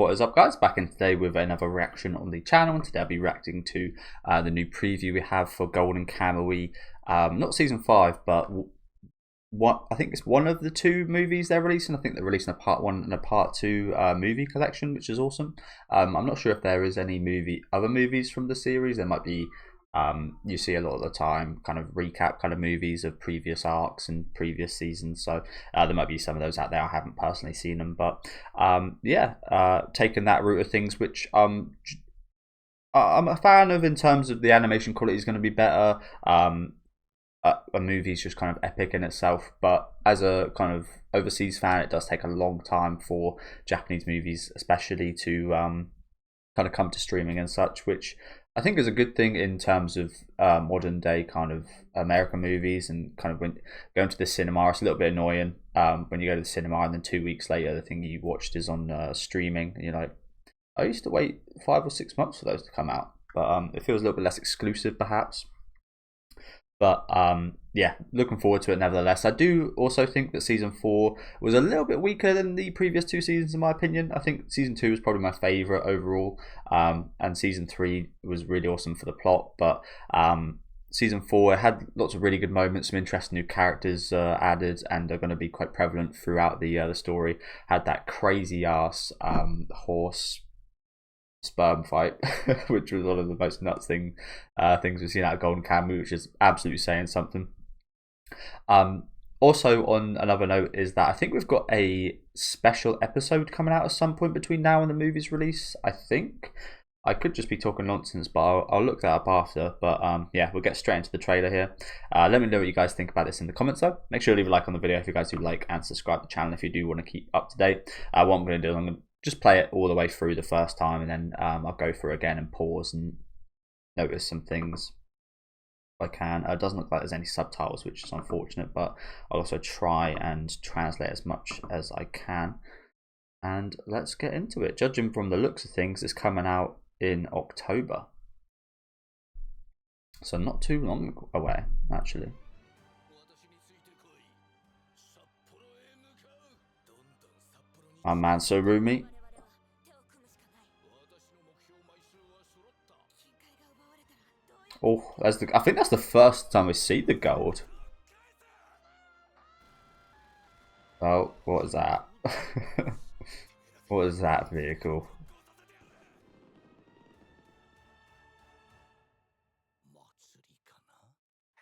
What is up, guys? Back in today with another reaction on the channel, and today I'll be reacting to the new preview we have for Golden Kamuy. Not season 5, but what I think it's one of the two movies they're releasing. I think they're releasing a part 1 and a part 2 movie collection, which is awesome. I'm not sure if there is any other movies from the series. There might be. You see a lot of the time kind of recap kind of movies of previous arcs and previous seasons, so there might be some of those out there. I haven't personally seen them, but taking that route of things, which I'm a fan of in terms of the animation quality is going to be better. A movie's just kind of epic in itself, but as a kind of overseas fan, it does take a long time for Japanese movies especially to kind of come to streaming and such, which I think is a good thing in terms of modern day kind of American movies. And kind of when going to the cinema, it's a little bit annoying when you go to the cinema and then 2 weeks later the thing you watched is on streaming, and you're like, I used to wait 5 or 6 months for those to come out. But it feels a little bit less exclusive perhaps. But yeah, looking forward to it nevertheless. I do also think that season 4 was a little bit weaker than the previous 2 seasons in my opinion. I think season 2 was probably my favourite overall, and season 3 was really awesome for the plot. But season 4 had lots of really good moments, some interesting new characters added, and are going to be quite prevalent throughout the story. Had that crazy ass horse sperm fight, which was one of the most nuts things we've seen out of Golden Kamuy, which is absolutely saying something. Also, on another note, is that I think we've got a special episode coming out at some point between now and the movie's release. I think I could just be talking nonsense, but I'll look that up after. But yeah, we'll get straight into the trailer here. Let me know what you guys think about this in the comments though. Make sure to leave a like on the video if you guys do like, and subscribe to the channel if you do want to keep up to date. What I'm going to do is I'm going to just play it all the way through the first time, and then I'll go through again and pause and notice some things if I can. It doesn't look like there's any subtitles, which is unfortunate, but I'll also try and translate as much as I can. And let's get into it. Judging from the looks of things, it's coming out in October, so not too long away actually. My man Surumi. Oh, I think that's the first time we see the gold. Oh, what is that? What is that vehicle?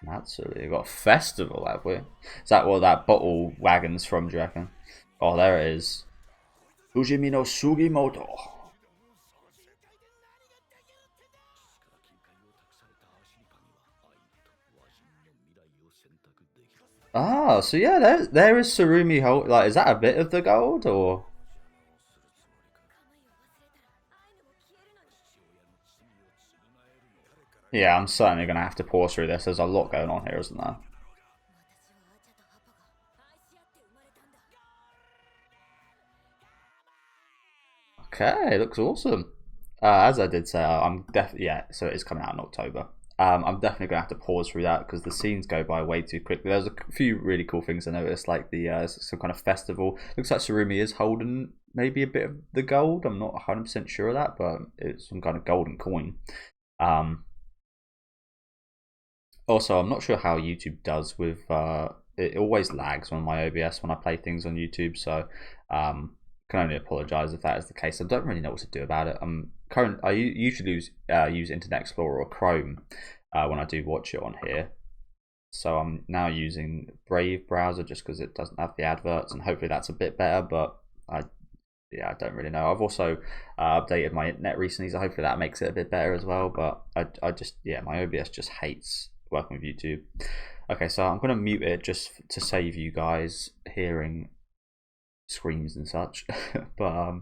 Matsuri, we've got a festival, have we? Is that what that bottle wagon's from, do you reckon? Oh, there it is. Fujimi no Sugimoto. Ah, so yeah, there is Surumi. Like, is that a bit of the gold, or? Yeah, I'm certainly gonna have to pause through this. There's a lot going on here, isn't there? Okay, looks awesome. As I did say, I'm definitely, yeah. So it is coming out in October. I'm definitely gonna have to pause through that because the scenes go by way too quickly. There's a few really cool things I noticed, like the some kind of festival. Looks like Surumi is holding maybe a bit of the gold. I'm not 100% sure of that, but it's some kind of golden coin. Also, I'm not sure how YouTube does with it always lags on my OBS when I play things on YouTube, so can only apologise if that is the case. I don't really know what to do about it. I usually use Internet Explorer or Chrome when I do watch it on here, so I'm now using Brave browser just because it doesn't have the adverts, and hopefully that's a bit better. But I don't really know. I've also updated my internet recently, so hopefully that makes it a bit better as well. But I just, yeah, my OBS just hates working with YouTube. Okay, so I'm gonna mute it just to save you guys hearing screams and such. But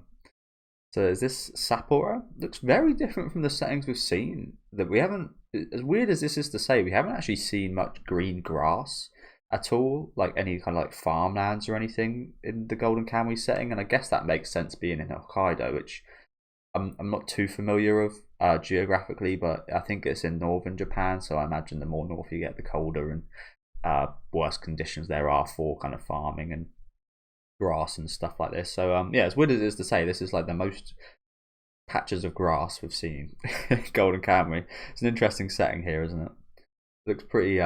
so is this Sapporo? Looks very different from the settings we've seen. That we haven't, as weird as this is to say, we haven't actually seen much green grass at all, like any kind of like farmlands or anything in the Golden Kamuy setting. And I guess that makes sense being in Hokkaido, which I'm not too familiar of geographically, but I think it's in northern Japan, so I imagine the more north you get, the colder and worse conditions there are for kind of farming and grass and stuff like this. So yeah, as weird as it is to say, this is like the most patches of grass we've seen in Golden Kamuy. It's an interesting setting here, isn't it? It looks pretty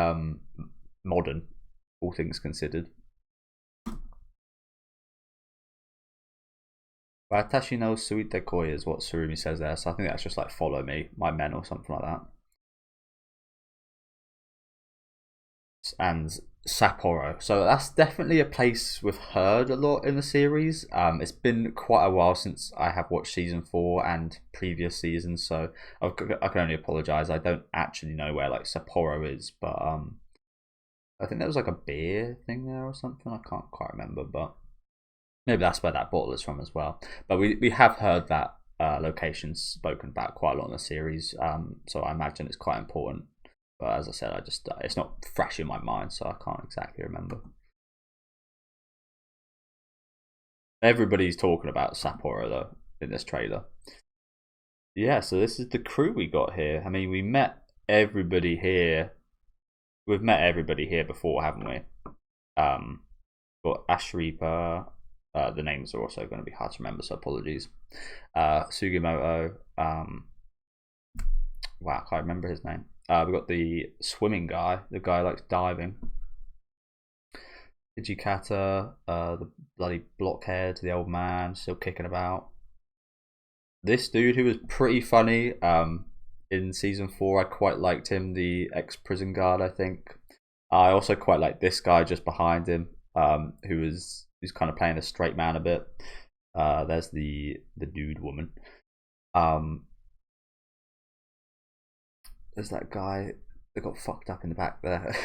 modern, all things considered. Watashi no suite koi is what Surumi says there, so I think that's just like follow me, my men, or something like that. And Sapporo, so that's definitely a place we've heard a lot in the series. It's been quite a while since I have watched season 4 and previous seasons, so I can only apologise. I don't actually know where like Sapporo is, but I think there was like a beer thing there or something. I can't quite remember, but maybe that's where that bottle is from as well. But we have heard that location spoken about quite a lot in the series, so I imagine it's quite important. But as I said, it's not fresh in my mind, so I can't exactly remember. Everybody's talking about Sapporo though in this trailer. Yeah, so this is the crew we got here. I mean, we met everybody here. We've met everybody here before, haven't we? Got Ashripa. The names are also going to be hard to remember, so apologies. Sugimoto. Wow, I can't remember his name. We've got the swimming guy. The guy who likes diving. Hijikata, the bloody blockhead, the old man, still kicking about. This dude who was pretty funny in season 4, I quite liked him, the ex-prison guard, I think. I also quite like this guy just behind him, who's kind of playing a straight man a bit. There's the dude woman. There's that guy that got fucked up in the back there.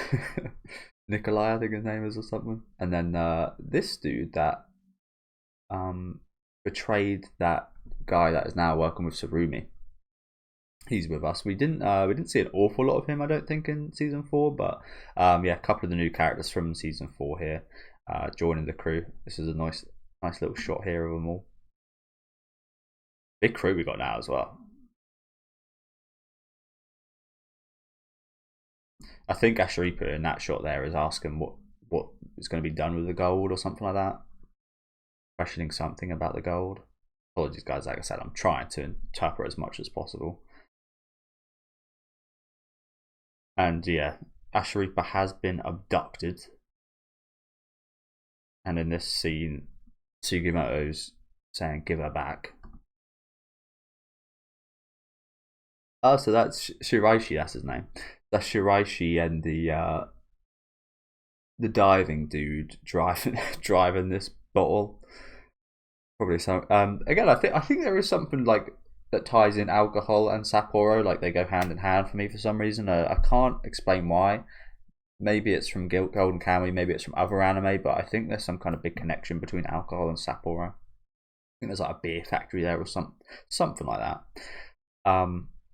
Nikolai, I think his name is, or something. And then this dude that betrayed that guy that is now working with Surumi. He's with us. We didn't see an awful lot of him, I don't think, in season 4, but yeah, a couple of the new characters from season 4 here joining the crew. This is a nice little shot here of them all. Big crew we got now as well. I think Ashripa in that shot there is asking what is going to be done with the gold or something like that. Questioning something about the gold. Apologies, guys. Like I said, I'm trying to interpret as much as possible. And yeah, Ashripa has been abducted. And in this scene, Sugimoto's saying, "Give her back." Oh, so that's Shiraishi. That's his name. That's Shiraishi and the diving dude driving this bottle. Probably some. Again, I think there is something like that ties in alcohol and Sapporo. Like they go hand in hand for me for some reason. I can't explain why. Maybe it's from Golden Kamuy, maybe it's from other anime, but I think there's some kind of big connection between alcohol and Sapporo. I think there's like a beer factory there or something like that.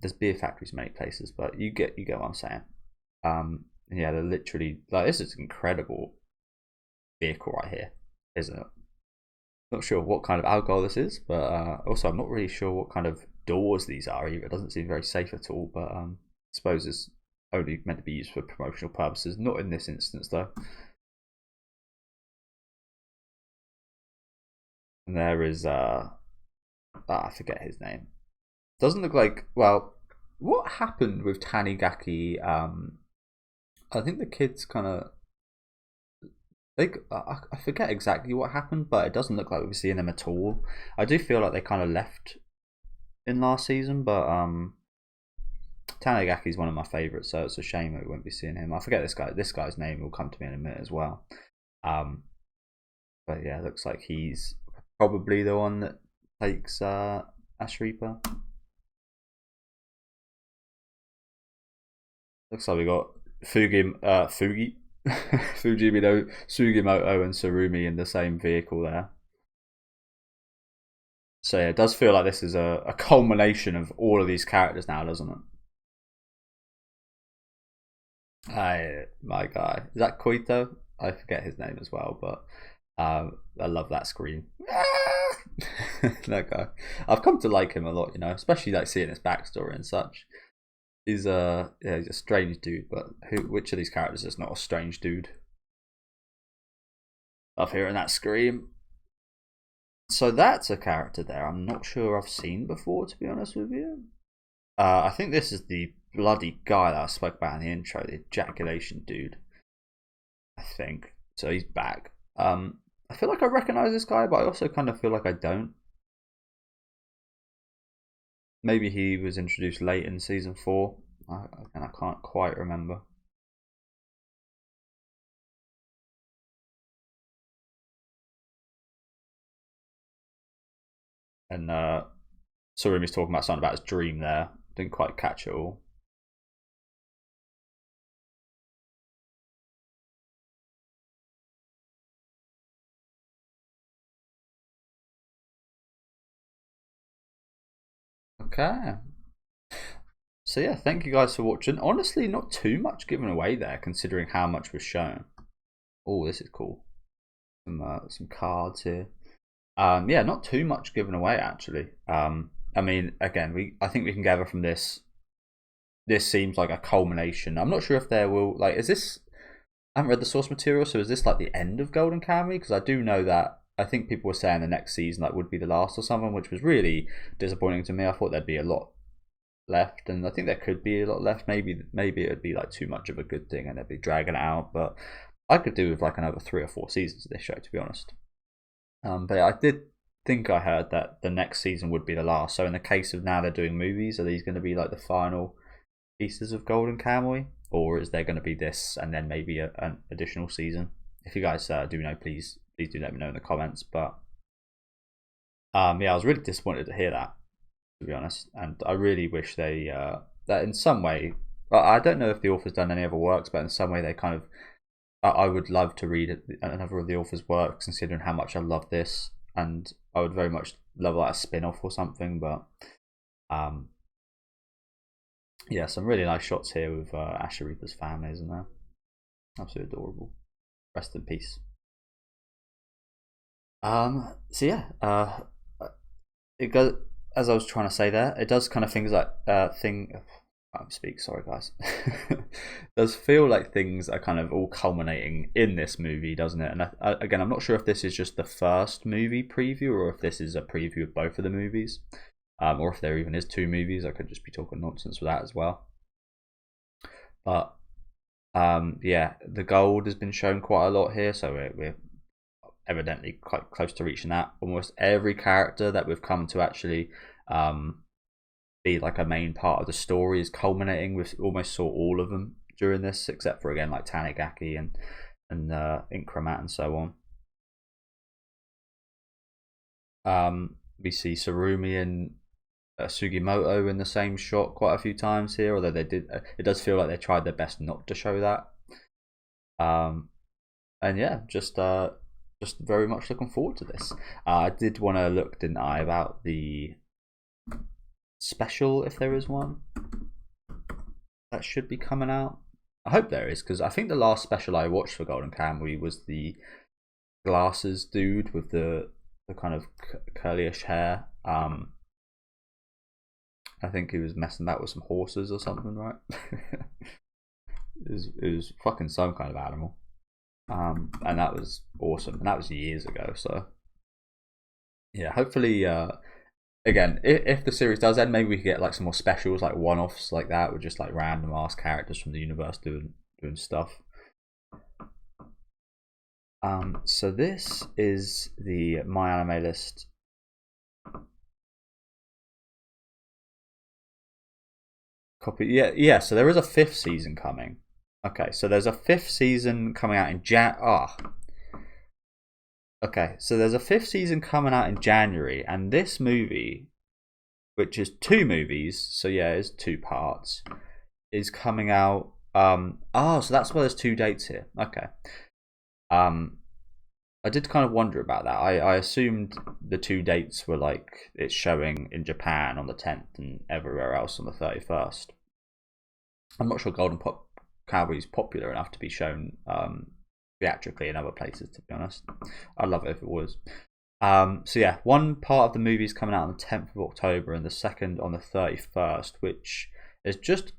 There's beer factories in many places, but you get what I'm saying. Yeah, they're literally like, this is an incredible vehicle right here, isn't it? Not sure what kind of alcohol this is, but also I'm not really sure what kind of doors these are either. It doesn't seem very safe at all, but I suppose it's only meant to be used for promotional purposes. Not in this instance though. And there is I forget his name. Doesn't look like, well, what happened with Tanigaki? I think the kids kind of, I forget exactly what happened, but it doesn't look like we've seen them at all. I do feel like they kind of left in last season, but Tanigaki is one of my favourites, so it's a shame that we won't be seeing him. I forget this guy's name will come to me in a minute as well. But yeah, it looks like he's probably the one that takes Ashripa. Looks like we got Fujimoto, Sugimoto, and Surumi in the same vehicle there. So yeah, it does feel like this is a culmination of all of these characters now, doesn't it? My guy, is that Koito? I forget his name as well, but I love that scream. That guy. I've come to like him a lot, especially like seeing his backstory and such. He's he's a strange dude, but which of these characters is not a strange dude? Love hearing that scream. So that's a character there I'm not sure I've seen before, to be honest with you. I think this is the bloody guy that I spoke about in the intro, the ejaculation dude. I think so. He's back. I feel like I recognize this guy, but I also kind of feel like I don't. Maybe he was introduced late in season 4, and I can't quite remember. And Surumi's talking about something about his dream there. Didn't quite catch it all. Okay. So yeah, thank you guys for watching. Honestly, not too much given away there, considering how much was shown. Oh, this is cool. Some cards here. Yeah, not too much given away actually. I mean, again, I think we can gather from this. This seems like a culmination. I'm not sure if there will is this. I haven't read the source material, so is this like the end of Golden Kamuy? Because I do know that I think people were saying the next season would be the last or something, which was really disappointing to me. I thought there'd be a lot left, and I think there could be a lot left. Maybe it would be like too much of a good thing, and they'd be dragging it out. But I could do with like another 3 or 4 seasons of this show, to be honest. But yeah, I did think I heard that the next season would be the last. So in the case of now they're doing movies, are these going to be like the final pieces of Golden Kamuy, or is there going to be this and then maybe an additional season? If you guys do know, please do let me know in the comments. But yeah, I was really disappointed to hear that, to be honest, and I really wish they that in some way. I don't know if the author's done any other works, but in some way they kind of. I would love to read another of the author's works, considering how much I love this, and I would very much love like a spin-off or something. But yeah, some really nice shots here with Asher Reaper's family, isn't there? Absolutely adorable. Rest in peace. So yeah, it goes as I was trying to say there. It does kind of things like sorry guys. Does feel like things are kind of all culminating in this movie, doesn't it? And again, I'm not sure if this is just the first movie preview or if this is a preview of both of the movies, or if there even is 2 movies. I could just be talking nonsense with that as well. But yeah, the gold has been shown quite a lot here, so we're evidently quite close to reaching that. Almost every character that we've come to actually be like a main part of the story is culminating. We almost saw all of them during this, except for again like Tanigaki and Incremat and so on. We see Surumi and Sugimoto in the same shot quite a few times here, although they did. It does feel like they tried their best not to show that. And yeah, just very much looking forward to this. I did want to look, didn't I, about the special, if there is one that should be coming out. I hope there is, because I think the last special I watched for Golden Kamuy was the glasses dude with the kind of curlyish hair. I think he was messing about with some horses or something, right? it was fucking some kind of animal. And that was awesome, and that was years ago. So yeah, hopefully again, if the series does end, maybe we could get like some more specials, like one-offs like that, with just like random ass characters from the universe doing stuff. So this is the My Anime List copy. Yeah. So there is a 5th season coming. Okay, so there's a 5th season coming out in Okay, so there's a 5th season coming out in January, and this movie, which is 2 movies, so yeah, it's 2 parts, is coming out. So that's why there's 2 dates here. Okay. I did kind of wonder about that. I assumed the 2 dates were like it's showing in Japan on the 10th and everywhere else on the 31st. I'm not sure Golden Kamuy is popular enough to be shown theatrically in other places, to be honest. I'd love it if it was. So yeah, one part of the movie is coming out on the 10th of October and the second on the 31st, which has just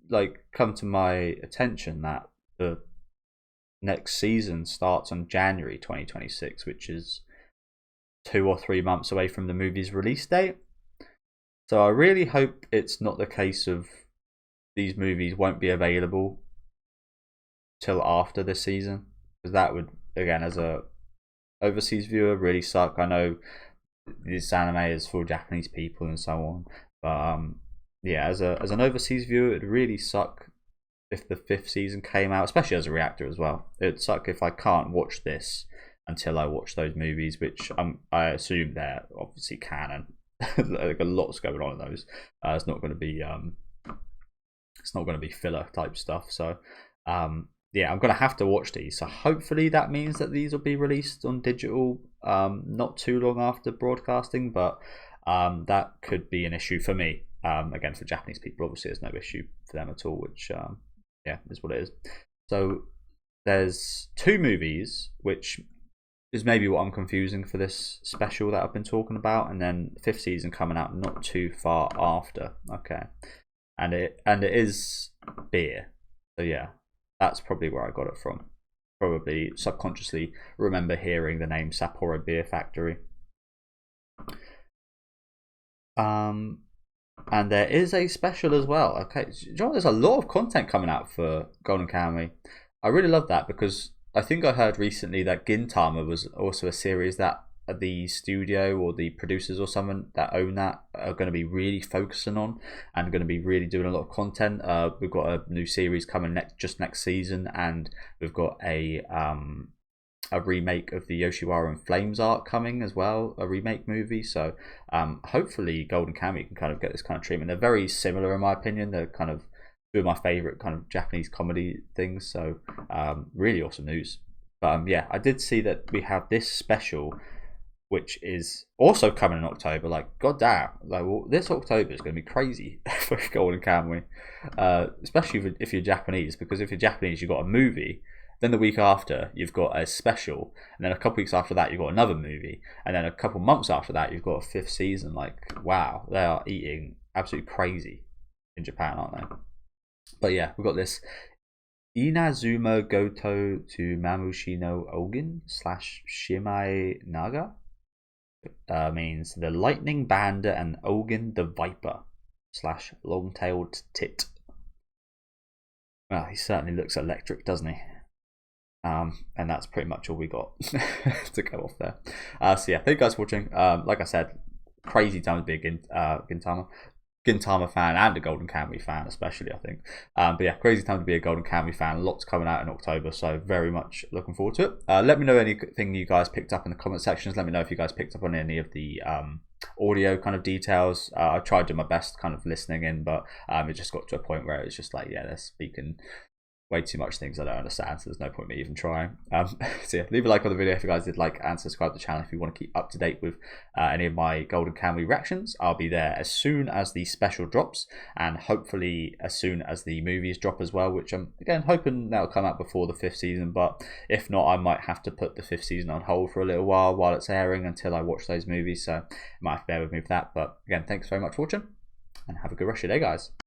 like come to my attention that the next season starts on January 2026, which is 2 or 3 months away from the movie's release date. So I really hope it's not the case of these movies won't be available till after this season, because that would, again, as a overseas viewer, really suck. I know this anime is for Japanese people and so on, but yeah, as an overseas viewer, it'd really suck if the 5th season came out, especially as a reactor as well. It'd suck if I can't watch this until I watch those movies, which I assume they're obviously canon. Like a lot's going on in those. It's not going to be filler type stuff. So yeah, I'm going to have to watch these. So hopefully that means that these will be released on digital not too long after broadcasting, but that could be an issue for me. Again, for Japanese people, obviously there's no issue for them at all, which yeah, is what it is. So there's 2 movies, which is maybe what I'm confusing for this special that I've been talking about, and then 5th season coming out not too far after. Okay, and it is beer. So yeah, that's probably where I got it from. Probably subconsciously remember hearing the name Sapporo Beer Factory. And there is a special as well. Okay, you know, there's a lot of content coming out for Golden Kamuy. I really love that, because I think I heard recently that Gintama was also a series that the studio or the producers or someone that own that are going to be really focusing on and going to be really doing a lot of content. We've got a new series coming next season, and we've got a remake of the Yoshiwara and Flames arc coming as well, a remake movie. So hopefully Golden Kamuy can kind of get this kind of treatment. They're very similar in my opinion. They're kind of 2 of my favorite kind of Japanese comedy things. So really awesome news. But yeah, I did see that we have this special, which is also coming in October. Like, goddamn, like, well, this October is going to be crazy for Golden Kamuy, especially if you're Japanese, because if you're Japanese, you've got a movie. Then the week after, you've got a special. And then a couple weeks after that, you've got another movie. And then a couple months after that, you've got a 5th season. Like, wow, they are eating absolutely crazy in Japan, aren't they? But yeah, we've got this Inazuma Goto to Mamushi no Ogin / Shimai Naga. Means the Lightning Bandit and Ogin the Viper / Long-tailed Tit. Well, he certainly looks electric, doesn't he? And that's pretty much all we got to go off there. So yeah, thank you guys for watching. Like I said, crazy time to be a Gintama fan and a Golden Kamuy fan, especially, I think. But yeah, crazy time to be a Golden Kamuy fan. Lots coming out in October, so very much looking forward to it. Let me know anything you guys picked up in the comment sections. Let me know if you guys picked up on any of the audio kind of details. I tried to do my best kind of listening in, but it just got to a point where it's just like, yeah, they're speaking way too much things I don't understand, so there's no point in me even trying. So yeah, leave a like on the video if you guys did like, and subscribe to the channel if you want to keep up to date with any of my Golden Kamuy reactions. I'll be there as soon as the special drops, and hopefully as soon as the movies drop as well, which I'm again hoping that'll come out before the 5th season, but if not, I might have to put the 5th season on hold for a little while it's airing until I watch those movies, so you might have to bear with me for that. But again, thanks very much for watching, and have a good rest of your day, guys.